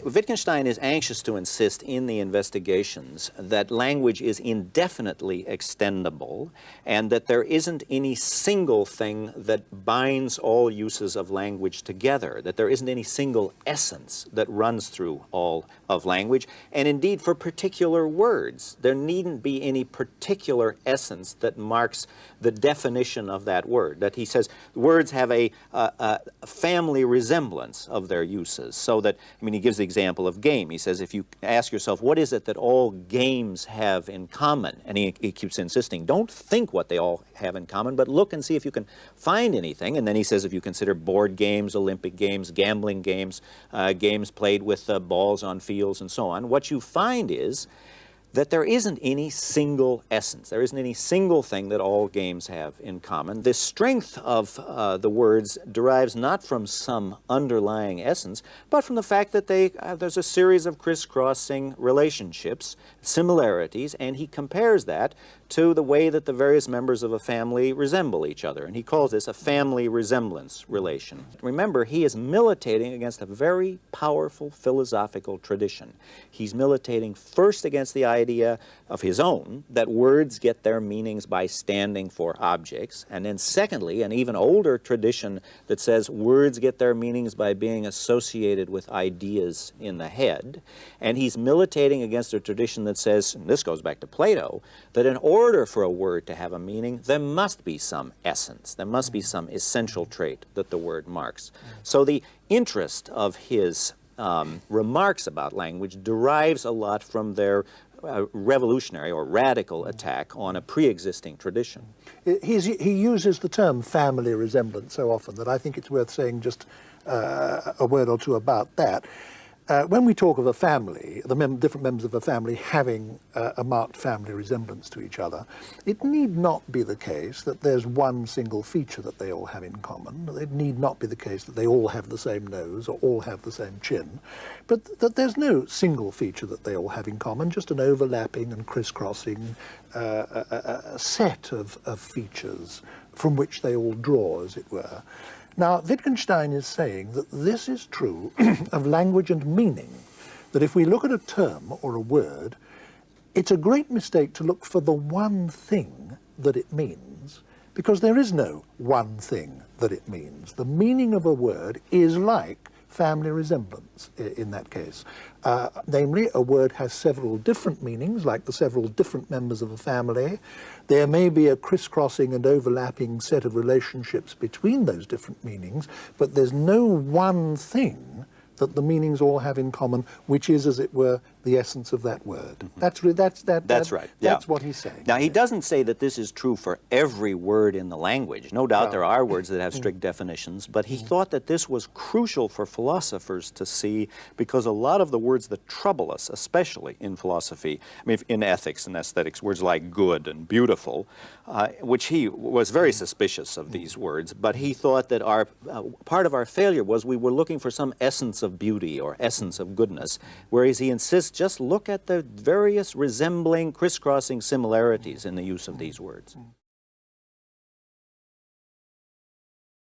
Wittgenstein is anxious to insist in the investigations that language is indefinitely extendable and that there isn't any single thing that binds all uses of language together, that there isn't any single essence that runs through all of language. And indeed, for particular words, there needn't be any particular essence that marks the definition of that word. That he says words have a family resemblance of their uses, so that, I mean, he gives the example of game. He says, if you ask yourself, what is it that all games have in common? And he keeps insisting, don't think what they all have in common, but look and see if you can find anything. And then he says, if you consider board games, Olympic games, gambling games, games played with balls on fields and so on, what you find is that there isn't any single essence. There isn't any single thing that all games have in common. The strength of the words derives not from some underlying essence, but from the fact that there's a series of crisscrossing relationships, similarities, and he compares that to the way that the various members of a family resemble each other. And he calls this a family resemblance relation. Remember, he is militating against a very powerful philosophical tradition. He's militating first against the idea of his own, that words get their meanings by standing for objects, and then secondly, an even older tradition that says words get their meanings by being associated with ideas in the head. And he's militating against a tradition that says, and this goes back to Plato, that in order for a word to have a meaning, there must be some essence, there must be some essential trait that the word marks. So the interest of his remarks about language derives a lot from their revolutionary or radical attack on a pre-existing tradition. He uses the term family resemblance so often that I think it's worth saying just a word or two about that. When we talk of a family, the different members of a family having a marked family resemblance to each other, it need not be the case that there's one single feature that they all have in common. It need not be the case that they all have the same nose or all have the same chin, but that there's no single feature that they all have in common, just an overlapping and crisscrossing set of features from which they all draw, as it were. Now, Wittgenstein is saying that this is true of language and meaning, that if we look at a term or a word, it's a great mistake to look for the one thing that it means, because there is no one thing that it means. The meaning of a word is like family resemblance in that case. Namely, a word has several different meanings, like the several different members of a family. There may be a crisscrossing and overlapping set of relationships between those different meanings, but there's no one thing that the meanings all have in common, which is, as it were, the essence of that word. Mm-hmm. That's right. That's what he's saying. Now, he doesn't say that this is true for every word in the language. No doubt there are words that have strict definitions, but he thought that this was crucial for philosophers to see, because a lot of the words that trouble us, especially in philosophy, I mean, in ethics and aesthetics, words like good and beautiful, which he was very suspicious of these words, but he thought that part of our failure was we were looking for some essence of beauty or essence of goodness, whereas he insists just look at the various resembling, crisscrossing similarities in the use of these words.